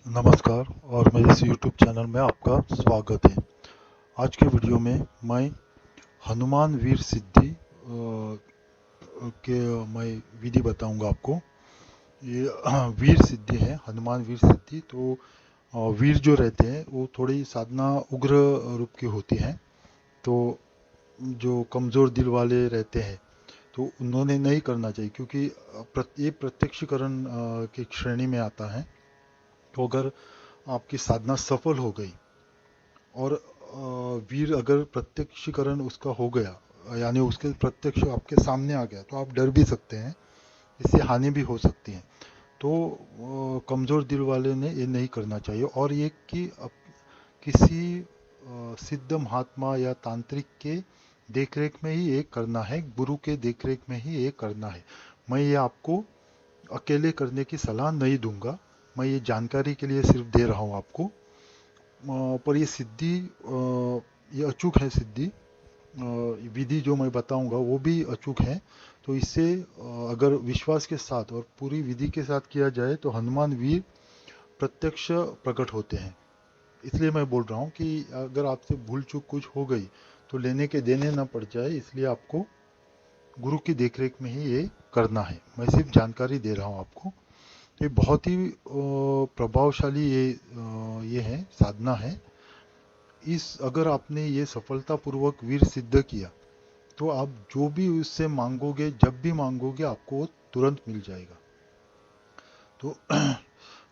नमस्कार और मेरे इस YouTube चैनल में आपका स्वागत है। आज के वीडियो में मैं हनुमान वीर सिद्धि के मैं विधि बताऊंगा आपको। ये वीर सिद्धि है, हनुमान वीर सिद्धि। तो वीर जो रहते हैं वो थोड़ी साधना उग्र रूप की होती हैं। तो जो कमज़ोर दिल वाले रहते हैं तो उन्होंने नहीं करना चाहिए, क्योंकि ये प्रत्यक्षीकरण की श्रेणी में आता है। तो अगर आपकी साधना सफल हो गई और वीर अगर प्रत्यक्षीकरण उसका हो गया, यानी उसके प्रत्यक्ष आपके सामने आ गया, तो आप डर भी सकते हैं, इससे हानि भी हो सकती है। तो कमज़ोर दिल वाले ने ये नहीं करना चाहिए। और ये कि किसी सिद्ध महात्मा या तांत्रिक के देखरेख में ही ये करना है, गुरु के देखरेख में ही ये करना है। मैं ये आपको अकेले करने की सलाह नहीं दूंगा, मैं ये जानकारी के लिए सिर्फ दे रहा हूँ आपको। पर ये सिद्धि ये अचूक है सिद्धि। विधि जो मैं बताऊंगा वो भी अचूक है। तो इससे अगर विश्वास के साथ और पूरी विधि के साथ किया जाए तो हनुमान वीर प्रत्यक्ष प्रकट होते हैं। इसलिए मैं बोल रहा हूँ कि अगर आपसे भूल चूक कुछ हो गई तो लेने के देने ना पड़ जाए, इसलिए आपको गुरु की देखरेख में ही ये करना है। मैं सिर्फ जानकारी दे रहा हूँ आपको। तो ये बहुत ही प्रभावशाली ये है, साधना है। इस अगर आपने ये सफलतापूर्वक वीर सिद्ध किया तो आप जो भी उससे मांगोगे, जब भी मांगोगे, आपको वो तुरंत मिल जाएगा। तो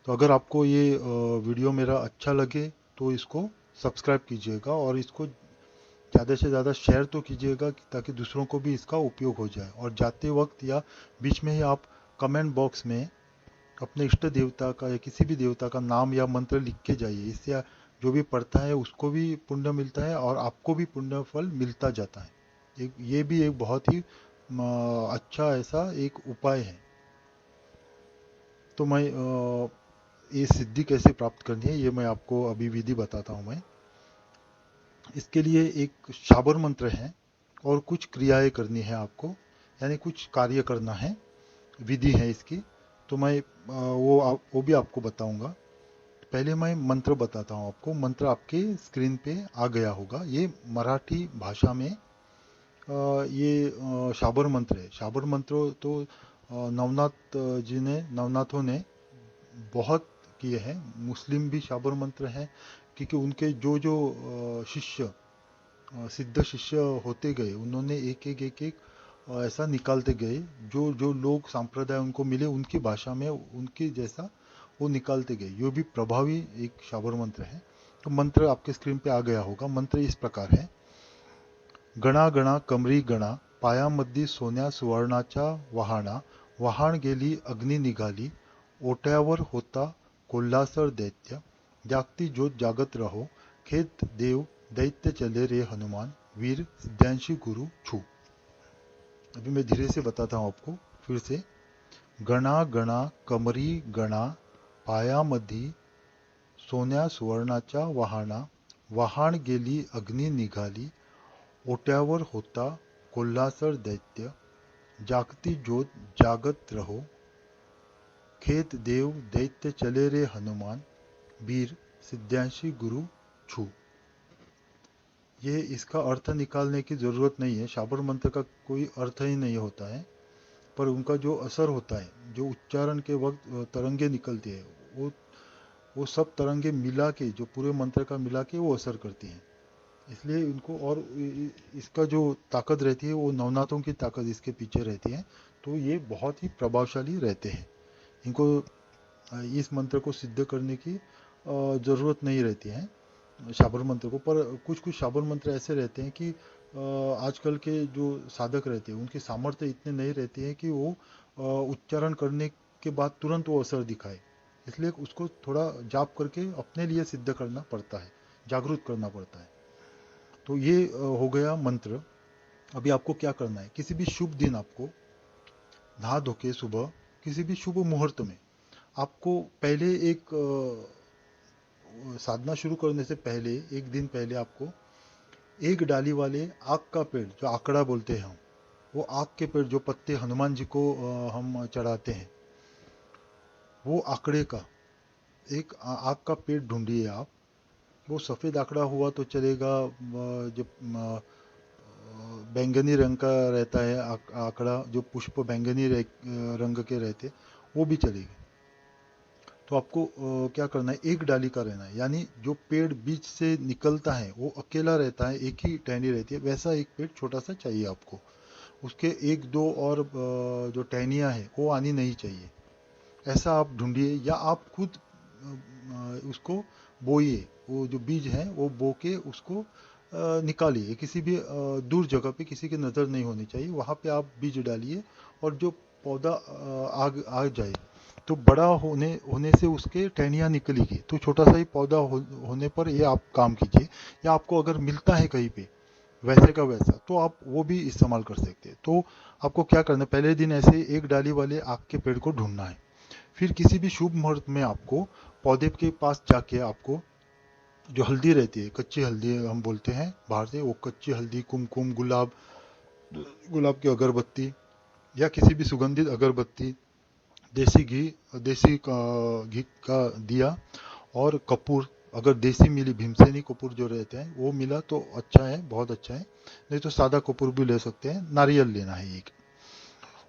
तो अगर आपको ये वीडियो मेरा अच्छा लगे तो इसको सब्सक्राइब कीजिएगा और इसको ज़्यादा से ज़्यादा शेयर तो कीजिएगा, ताकि दूसरों को भी इसका उपयोग हो जाए। और जाते वक्त या बीच में ही आप कमेंट बॉक्स में अपने इष्ट देवता का या किसी भी देवता का नाम या मंत्र लिख के जाइए। इससे जो भी पढ़ता है उसको भी पुण्य मिलता है और आपको भी पुण्य फल मिलता जाता है। ये भी एक बहुत ही अच्छा ऐसा एक उपाय है। तो मैं ये सिद्धि कैसे प्राप्त करनी है ये मैं आपको अभी विधि बताता हूँ। मैं इसके लिए एक शाबर मंत्र है और कुछ क्रियाएं करनी है आपको, यानी कुछ कार्य करना है, विधि है इसकी। तो मैं वो भी आपको बताऊंगा। पहले मैं मंत्र बताता हूँ आपको। मंत्र आपके स्क्रीन पे आ गया होगा। ये मराठी भाषा में ये शाबर मंत्र है। शाबर मंत्र तो नवनाथ जी ने, नवनाथों ने बहुत किए हैं। मुस्लिम भी शाबर मंत्र हैं, क्योंकि उनके जो जो शिष्य, सिद्ध शिष्य होते गए, उन्होंने एक एक ऐसा निकालते गए। जो जो लोग संप्रदाय उनको मिले उनकी भाषा में उनके जैसा वो निकालते गए। ये भी प्रभावी एक शाबर मंत्र है। तो मंत्र आपके स्क्रीन पे आ गया होगा। मंत्र इस प्रकार है: गणा गणा कमरी गणा, पायामध्ये सोन्या सुवर्णाचा वहाणा, वहाण गेली अग्नी निघाली, ओट्यावर होता कोल्हासर दैत्य, जागती ज्योत जागत रहो, खेत देव दैत्य चले रे हनुमान, वीर सिद्धांशी गुरु छू। अभी मैं धीरे से बताता हूँ आपको फिर से। गणा गणा कमरी गणा, पायामध्ये सोन्या सुवर्णाचा वहाणा, वहाण गेली अग्नी निघाली, ओट्यावर होता कोल्हासर दैत्य, जागती ज्योत जागत रहो, खेत देव दैत्य चले रे हनुमान, वीर सिद्धांशी गुरु छू। ये इसका अर्थ निकालने की जरूरत नहीं है। शाबर मंत्र का कोई अर्थ ही नहीं होता है, पर उनका जो असर होता है, जो उच्चारण के वक्त तरंगे निकलती है, वो सब तरंगे मिला के, जो पूरे मंत्र का मिला के वो असर करती हैं। इसलिए इनको, और इसका जो ताकत रहती है वो नवनाथों की ताकत इसके पीछे रहती है। तो ये बहुत ही प्रभावशाली रहते हैं। इनको इस मंत्र को सिद्ध करने की ज़रूरत नहीं रहती है, शाबर मंत्र को। पर कुछ कुछ शाबर मंत्र ऐसे रहते हैं कि आजकल के जो साधक रहते हैं उनकी सामर्थ्य इतने नहीं रहती है कि वो उच्चारण करने के बाद तुरंत वो असर दिखाए। इसलिए उसको थोड़ा जाप करके अपने लिए सिद्ध करना पड़ता है, जागरूक करना पड़ता है। तो ये हो गया मंत्र। अभी आपको क्या करना है, किसी भी शुभ दिन आपको नहा धो के सुबह किसी भी शुभ मुहूर्त में आपको पहले एक साधना शुरू करने से पहले एक दिन पहले आपको एक डाली वाले आक का पेड़, जो आकड़ा बोलते हैं हम, वो आक के पेड़, जो पत्ते हनुमान जी को हम चढ़ाते हैं, वो आकड़े का एक आग का पेड़ ढूंढिए आप। वो सफ़ेद आंकड़ा हुआ तो चलेगा, जब बैंगनी रंग का रहता है आंकड़ा, जो पुष्प बैंगनी रंग के रहते, वो भी चलेगी। तो आपको क्या करना है, एक डाली का रहना है, यानी जो पेड़ बीच से निकलता है वो अकेला रहता है, एक ही टहनी रहती है, वैसा एक पेड़ छोटा सा चाहिए आपको। उसके एक दो और जो टहनियाँ हैं वो आनी नहीं चाहिए। ऐसा आप ढूंढिए, या आप खुद उसको बोइए। वो जो बीज है वो बो के उसको निकालिए, किसी भी दूर जगह पे, किसी की नज़र नहीं होनी चाहिए, वहाँ पे आप बीज डालिए। और जो पौधा आ जाए तो बड़ा होने होने से उसके टहनियाँ निकलेगी, तो छोटा सा ही पौधा होने पर ये आप काम कीजिए। या आपको अगर मिलता है कहीं पे वैसे का वैसा, तो आप वो भी इस्तेमाल कर सकते हैं। तो आपको क्या करना है, पहले दिन ऐसे एक डाली वाले आग के पेड़ को ढूंढना है। फिर किसी भी शुभ मुहूर्त में आपको पौधे के पास जाके आपको जो हल्दी रहती है, कच्ची हल्दी हम बोलते हैं बाहर से, वो कच्ची हल्दी, कुमकुम, गुलाब, गुलाब की अगरबत्ती या किसी भी सुगंधित अगरबत्ती, देसी घी, घी का दिया, और कपूर, अगर देसी मिली भीमसेनी कपूर जो रहते हैं वो मिला तो अच्छा है, बहुत अच्छा है। नहीं तो सादा कपूर भी ले सकते हैं। नारियल लेना है एक,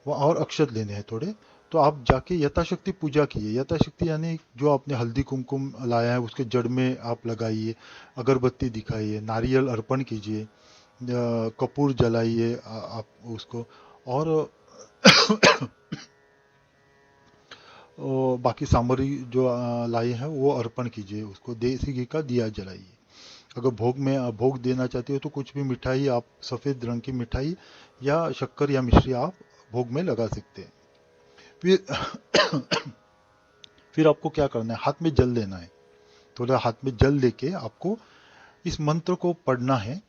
वो और अक्षत लेने हैं थोड़े। तो आप जाके यथाशक्ति पूजा कीजिए। यथाशक्ति यानी जो आपने हल्दी कुमकुम लाया है उसके जड़ में आप लगाइए, अगरबत्ती दिखाइए, नारियल अर्पण कीजिए, कपूर जलाइए आप उसको। और बाकी सामग्री जो लाई है वो अर्पण कीजिए, उसको देसी घी का दिया जलाइए। अगर भोग देना चाहते हो तो कुछ भी मिठाई आप, सफ़ेद रंग की मिठाई या शक्कर या मिश्री आप भोग में लगा सकते हैं। फिर फिर आपको क्या करना है, हाथ में जल लेना है। थोड़ा हाथ में जल लेके आपको इस मंत्र को पढ़ना है।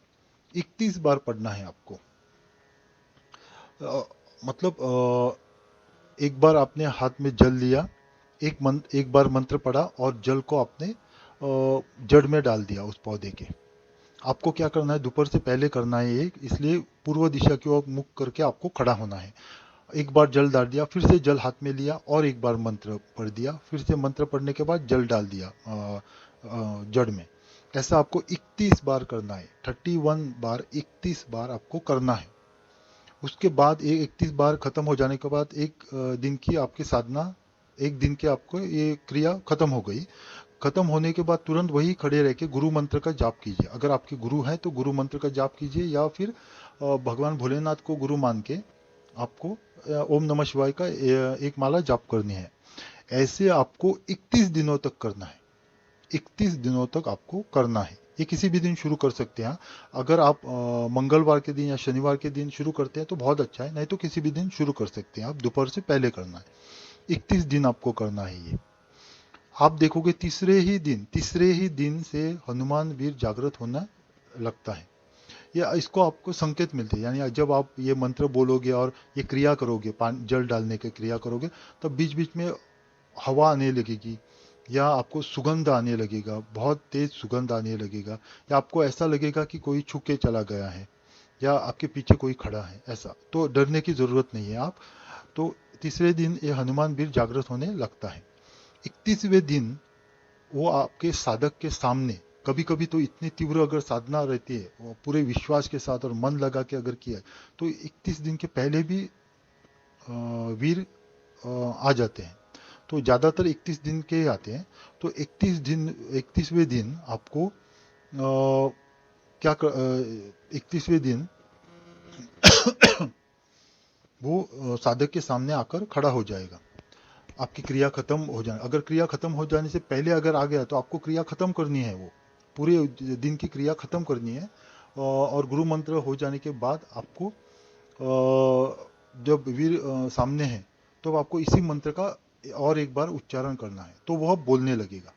31 बार पढ़ना है आपको। अ, मतलब एक बार आपने हाथ में जल लिया, एक बार मंत्र पढ़ा और जल को आपने जड़ में डाल दिया उस पौधे के। आपको क्या करना है, दोपहर से पहले करना है एक, इसलिए पूर्व दिशा की ओर मुख करके आपको खड़ा होना है। एक बार जल डाल दिया, फिर से जल हाथ में लिया और एक बार मंत्र पढ़ दिया, फिर से मंत्र पढ़ने के बाद जल डाल दिया जड़ में। ऐसा आपको 31 बार करना है, 31 बार, 31 बार आपको करना है। उसके बाद 31 बार खत्म हो जाने के बाद एक दिन की आपकी साधना, एक दिन की आपको ये क्रिया खत्म हो गई। खत्म होने के बाद तुरंत वही खड़े रह के गुरु मंत्र का जाप कीजिए। अगर आपके गुरु हैं तो गुरु मंत्र का जाप कीजिए, या फिर भगवान भोलेनाथ को गुरु मान के आपको ओम नमः शिवाय का एक माला जाप करनी है। ऐसे आपको 31 दिनों तक करना है। 31 दिनों तक आपको करना है। ये किसी भी दिन शुरू कर सकते हैं। अगर आप मंगलवार के दिन या शनिवार के दिन शुरू करते हैं तो बहुत अच्छा है, नहीं तो किसी भी दिन शुरू कर सकते हैं। आप दोपहर से पहले करना है। 31 दिन आपको करना है ये। आप देखोगे तीसरे ही दिन से हनुमान वीर जागृत होना लगता है। या इसको आपको संकेत मिलते हैं, यानी जब आप ये मंत्र बोलोगे और ये क्रिया करोगे, जल डालने की क्रिया करोगे, तब बीच बीच में हवा आने लगेगी, या आपको सुगंध आने लगेगा, बहुत तेज सुगंध आने लगेगा, या आपको ऐसा लगेगा कि कोई छू के चला गया है, या आपके पीछे कोई खड़ा है। ऐसा तो डरने की जरूरत नहीं है आप। तो तीसरे दिन ये हनुमान वीर जागृत होने लगता है। 31वें दिन वो आपके साधक के सामने, कभी कभी तो इतनी तीव्र अगर साधना रहती है, वो पूरे विश्वास के साथ और मन लगा के अगर किया है, तो 31 दिन के पहले भी वीर आ जाते हैं। तो ज़्यादातर 31 दिन के आते हैं। तो 31वें दिन आपको क्या 31वें दिन वो साधक के सामने आकर खड़ा हो जाएगा। आपकी क्रिया खत्म हो जाए, अगर क्रिया खत्म हो जाने से पहले अगर आ गया तो आपको क्रिया खत्म करनी है, वो पूरे दिन की क्रिया खत्म करनी है। और गुरु मंत्र हो जाने के बाद आपको जब वीर सामने है, तो आपको इसी मंत्र का और एक बार उच्चारण करना है, तो वह बोलने लगेगा।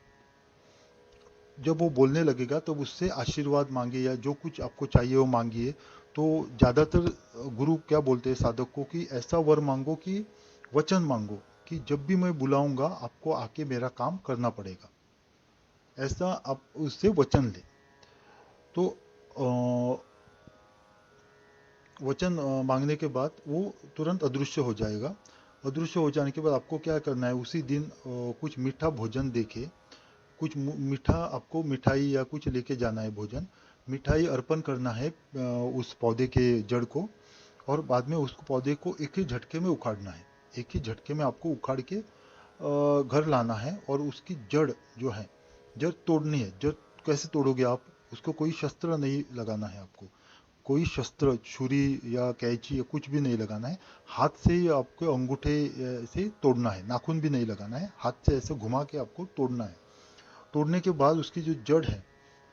जब वो बोलने लगेगा तो उससे आशीर्वाद मांगिए, या जो कुछ आपको चाहिए वो मांगिए। तो ज़्यादातर गुरु क्या बोलते हैं साधक को, कि ऐसा वर मांगो, कि वचन मांगो, कि जब भी मैं बुलाऊंगा आपको आके मेरा काम करना पड़ेगा। ऐसा आप उससे वचन ले। तो वचन मांगने के बाद वो तुरंत अदृश्य हो जाएगा। अदृश्य हो जाने के बाद आपको क्या करना है, उसी दिन कुछ मीठा भोजन देके, कुछ मीठा, आपको मिठाई या कुछ लेके जाना है भोजन, मिठाई अर्पण करना है उस पौधे के जड़ को, और बाद में उस पौधे को एक ही झटके में उखाड़ना है। एक ही झटके में आपको उखाड़ के घर लाना है, और उसकी जड़ जो है, जड़ तोड़नी है। जड़ कैसे तोड़ोगे आप? उसको कोई शस्त्र नहीं लगाना है आपको, कोई शस्त्र, छुरी या कैंची या कुछ भी नहीं लगाना है। हाथ से ही आपको अंगूठे से तोड़ना है, नाखून भी नहीं लगाना है, हाथ से ऐसे घुमा के आपको तोड़ना है। तोड़ने के बाद उसकी जो जड़ है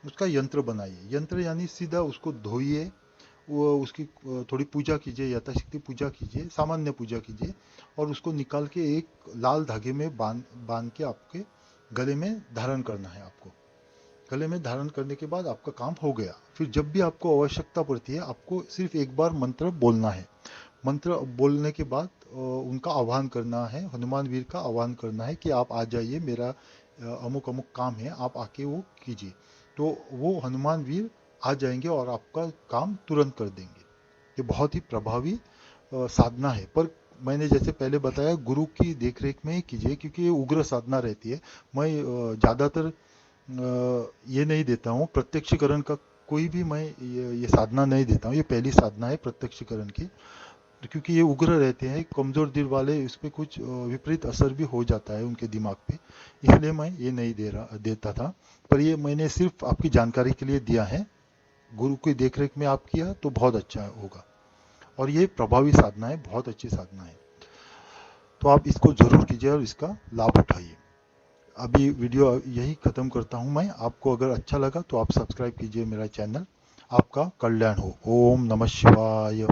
उसका यंत्र बनाइए। यंत्र यानी सीधा उसको धोइए, वो उसकी थोड़ी पूजा कीजिए, यथाशक्ति पूजा कीजिए, सामान्य पूजा कीजिए, और उसको निकाल के एक लाल धागे में बांध बांध के आपके गले में धारण करना है आपको। गले में धारण करने के बाद आपका काम हो गया। फिर जब भी आपको आवश्यकता पड़ती है, आपको सिर्फ एक बार मंत्र बोलना है। मंत्र बोलने के बाद उनका आह्वान करना है, हनुमान वीर का आह्वान करना है कि आप आ जाइए, मेरा अमुक अमुक काम है, आप आके वो कीजिए। तो वो हनुमान वीर आ जाएंगे और आपका काम तुरंत कर देंगे। ये बहुत ही प्रभावी साधना है, पर मैंने जैसे पहले बताया, गुरु की देखरेख में ही कीजिए, क्योंकि ये उग्र साधना रहती है। मैं ज़्यादातर ये नहीं देता हूँ प्रत्यक्षीकरण का, कोई भी मैं ये साधना नहीं देता हूँ। ये पहली साधना है प्रत्यक्षीकरण की, क्योंकि ये उग्र रहते हैं, कमजोर दिल वाले, इस पे कुछ विपरीत असर भी हो जाता है उनके दिमाग पे, इसलिए मैं ये नहीं देता था। पर ये मैंने सिर्फ आपकी जानकारी के लिए दिया है। गुरु की देखरेख में आप किया तो बहुत अच्छा होगा, और ये प्रभावी साधना है, बहुत अच्छी साधना है। तो आप इसको जरूर कीजिए और इसका लाभ उठाइए। अभी वीडियो यही खत्म करता हूँ मैं। आपको अगर अच्छा लगा तो आप सब्सक्राइब कीजिए मेरा चैनल। आपका कल्याण हो। ओम नमः शिवाय।